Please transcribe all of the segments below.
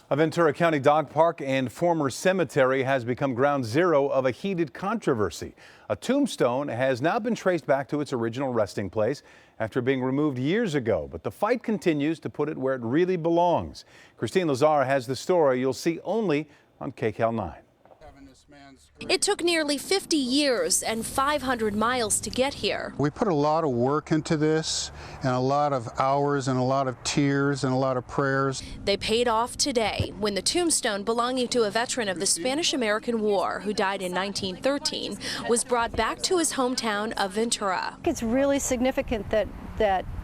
A Ventura County dog park and former cemetery has become ground zero of a heated controversy. A tombstone has now been traced back to its original resting place after being removed years ago, but the fight continues to put it where it really belongs. Christine Lazar has the story you'll see only on KCAL 9. It took nearly 50 years and 500 miles to get here. We put a lot of work into this, and a lot of hours and a lot of tears and a lot of prayers. They paid off today when the tombstone belonging to a veteran of the Spanish-American War who died in 1913 was brought back to his hometown of Ventura. It's really significant that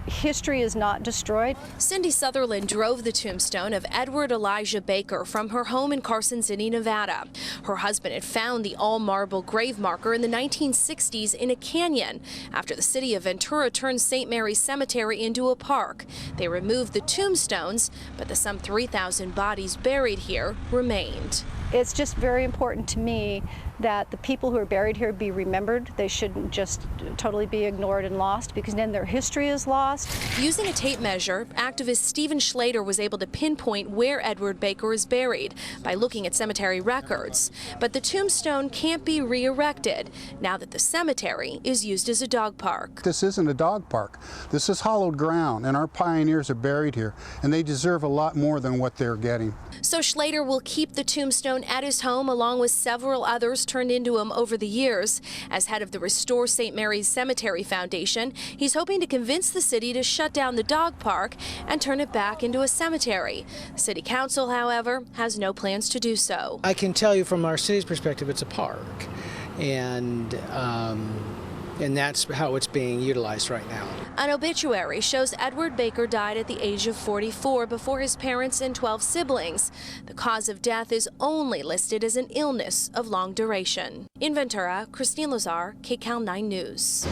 history is not destroyed. Cindy Sutherland drove the tombstone of Edward Elijah Baker from her home in Carson City, Nevada. Her husband had found the all-marble grave marker in the 1960s in a canyon after the city of Ventura turned St. Marys Cemetery into a park. They removed the tombstones, but the some 3,000 bodies buried here remained. It's just very important to me that the people who are buried here be remembered. They shouldn't just totally be ignored and lost, because then their history is lost. Using a tape measure, activist Stephen Schlater was able to pinpoint where Edward Baker is buried by looking at cemetery records. But the tombstone can't be re-erected now that the cemetery is used as a dog park. This isn't a dog park. This is hallowed ground, and our pioneers are buried here, and they deserve a lot more than what they're getting. So Schlater will keep the tombstone at his home along with several others turned into him over the years. As head of the Restore St. Marys Cemetery Foundation, he's hoping to convince the city to shut down the dog park and turn it back into a cemetery. City Council, however, has no plans to do so. I can tell you from our city's perspective, it's a park, and that's how it's being utilized right now. An obituary shows Edward Baker died at the age of 44 before his parents and 12 siblings. The cause of death is only listed as an illness of long duration. In Ventura, Christine Lazar, KCAL 9 News.